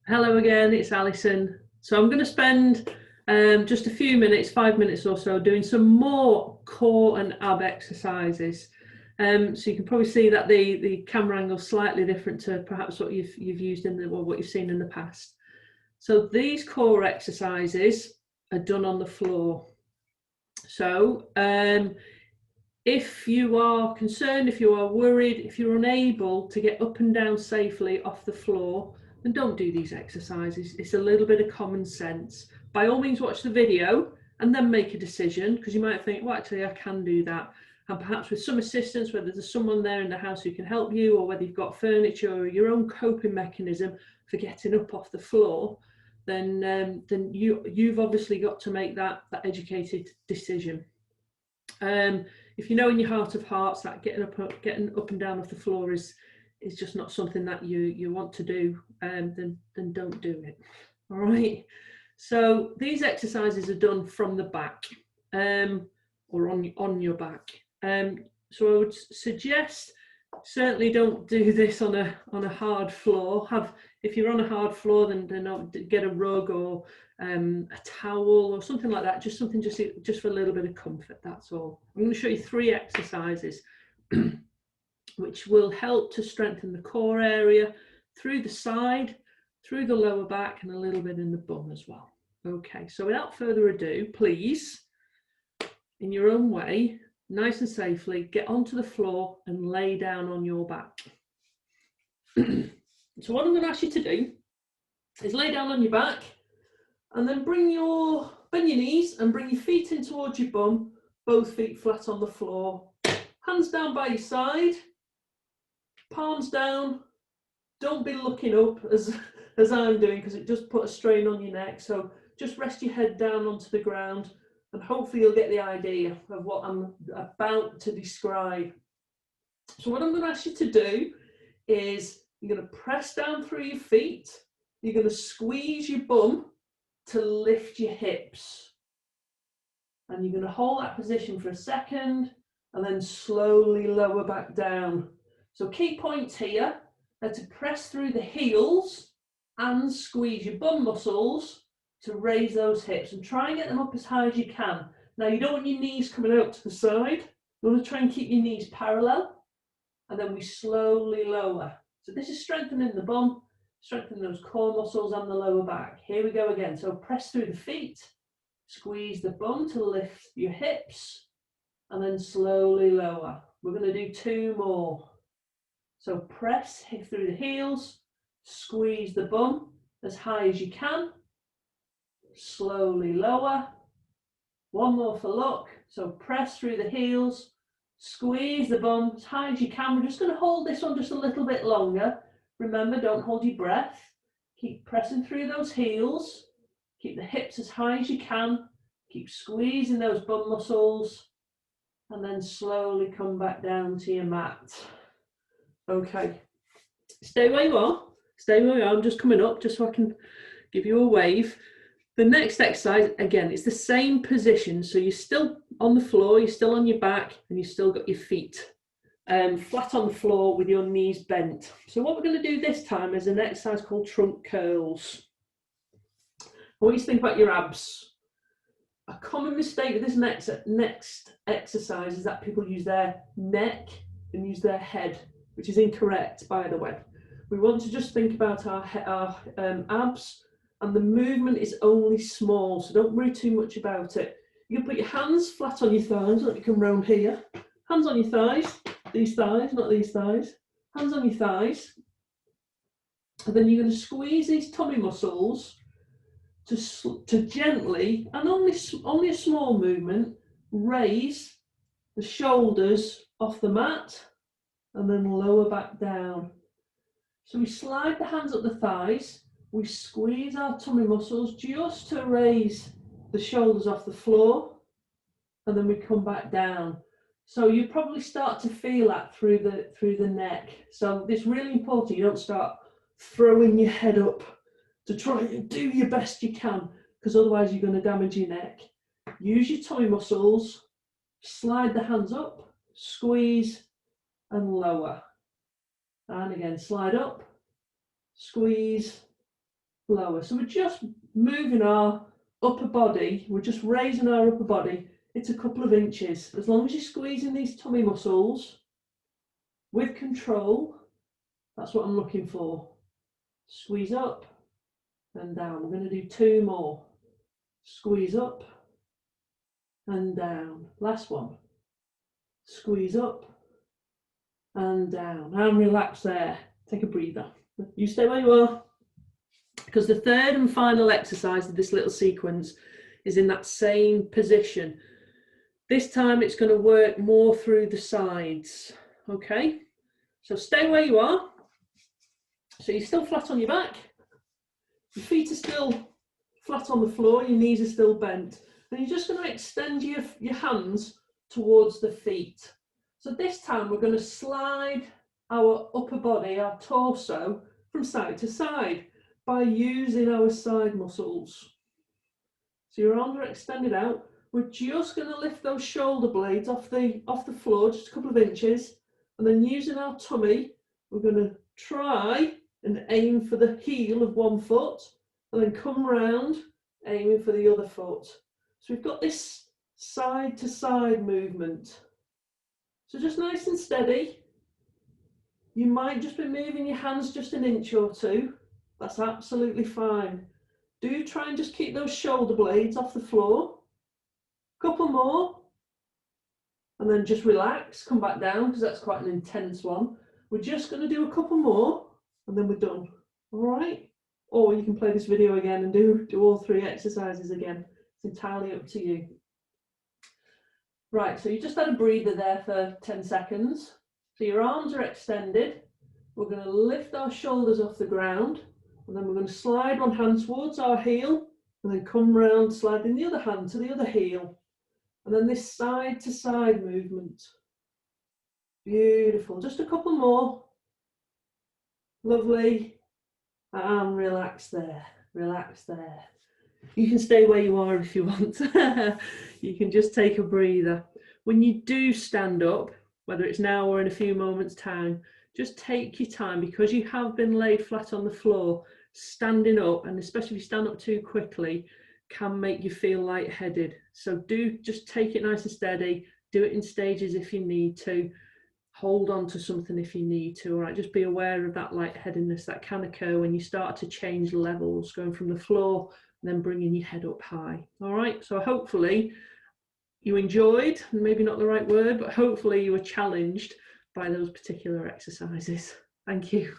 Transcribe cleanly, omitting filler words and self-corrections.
Hello again, it's Alison. So I'm going to spend just a few minutes, 5 minutes or so, doing some more core and ab exercises. So you can probably see that the camera angle is slightly different to perhaps what you've used in the or what you've seen in the past. So these core exercises are done on the floor. So if you are concerned, if you are worried, if you're unable to get up and down safely off the floor, then don't do these exercises. It's a little bit of common sense. By all means, watch the video and then make a decision, because you might think, well, actually, I can do that. And perhaps with some assistance, whether there's someone there in the house who can help you, or whether you've got furniture or your own coping mechanism for getting up off the floor, then you've obviously got to make that educated decision. If you know in your heart of hearts that getting up and down off the floor is just not something that you want to do, then don't do it. All right. So these exercises are done from the back, or on your back. So I would suggest certainly don't do this on a hard floor. If you're on a hard floor, then get a rug or a towel or something like that, just something just for a little bit of comfort. That's all. I'm going to show you 3 exercises which will help to strengthen the core area through the side, through the lower back, and a little bit in the bum as well. Okay, so without further ado, please, in your own way, nice and safely, get onto the floor and lay down on your back. So what I'm going to ask you to do is lay down on your back, and then bend your knees and bring your feet in towards your bum, both feet flat on the floor. Hands down by your side, palms down. Don't be looking up as I'm doing, because it does put a strain on your neck. So just rest your head down onto the ground, and hopefully you'll get the idea of what I'm about to describe. So what I'm going to ask you to do is you're going to press down through your feet. You're going to squeeze your bum to lift your hips. And you're going to hold that position for a second and then slowly lower back down. So key points here are to press through the heels and squeeze your bum muscles to raise those hips, and try and get them up as high as you can. Now you don't want your knees coming out to the side. You want to try and keep your knees parallel, and then we slowly lower. So this is strengthening the bum, strengthening those core muscles and the lower back. Here we go again. So press through the feet, squeeze the bum to lift your hips, and then slowly lower. We're going to do 2 more. So press through the heels, squeeze the bum as high as you can, slowly lower. 1 more for luck. So press through the heels, squeeze the bum as high as you can. We're just going to hold this one just a little bit longer. Remember, don't hold your breath. Keep pressing through those heels. Keep the hips as high as you can. Keep squeezing those bum muscles. And then slowly come back down to your mat. Okay. Stay where you are. Stay where you are. I'm just coming up just so I can give you a wave. The next exercise, again, it's the same position. So you're still on the floor, you're still on your back, and you've still got your feet flat on the floor with your knees bent. So what we're going to do this time is an exercise called trunk curls. I want you to think about your abs. A common mistake with this next exercise is that people use their neck and use their head, which is incorrect, by the way. We want to just think about our abs, and the movement is only small, so don't worry too much about it. You can put your hands flat on your thighs, let me come round here. Hands on your thighs, these thighs, not these thighs. Hands on your thighs. And then you're going to squeeze these tummy muscles to gently, and only a small movement, raise the shoulders off the mat and then lower back down. So we slide the hands up the thighs, we squeeze our tummy muscles just to raise the shoulders off the floor, and then we come back down. So you probably start to feel that through the neck. So it's really important you don't start throwing your head up to try and do your best you can, because otherwise you're going to damage your neck. Use your tummy muscles, slide the hands up, squeeze and lower. And again, slide up, squeeze lower. So we're just moving our upper body, we're just raising our upper body. It's a couple of inches. As long as you're squeezing these tummy muscles with control, that's what I'm looking for. Squeeze up and down. We're going to do 2 more. Squeeze up and down. Last one. Squeeze up and down. And relax there. Take a breather. You stay where you are, because the third and final exercise of this little sequence is in that same position. This time it's going to work more through the sides. Okay, so stay where you are. So you're still flat on your back. Your feet are still flat on the floor. Your knees are still bent. And you're just going to extend your hands towards the feet. So this time we're going to slide our upper body, our torso, from side to side by using our side muscles. So your arms are extended out. We're just going to lift those shoulder blades off the floor, just a couple of inches, and then using our tummy, we're going to try and aim for the heel of one foot, and then come round, aiming for the other foot. So we've got this side to side movement. So just nice and steady. You might just be moving your hands just an inch or two. That's absolutely fine. Do try and just keep those shoulder blades off the floor. Couple more. And then just relax, come back down, because that's quite an intense one. We're just going to do a couple more and then we're done. All right? Or you can play this video again and do all 3 exercises again. It's entirely up to you. Right, so you just had a breather there for 10 seconds. So your arms are extended. We're going to lift our shoulders off the ground, and then we're going to slide one hand towards our heel, and then come round, sliding the other hand to the other heel. And then this side to side movement. Beautiful. Just a couple more. Lovely. And relax there. Relax there. You can stay where you are if you want. You can just take a breather. When you do stand up, whether it's now or in a few moments' time, just take your time, because you have been laid flat on the floor. Standing up, and especially if you stand up too quickly, can make you feel lightheaded. So do just take it nice and steady. Do it in stages if you need to. Hold on to something if you need to. All right, just be aware of that lightheadedness that can occur when you start to change levels, going from the floor and then bringing your head up high. All right, so hopefully you enjoyed, maybe not the right word, but hopefully you were challenged by those particular exercises. Thank you.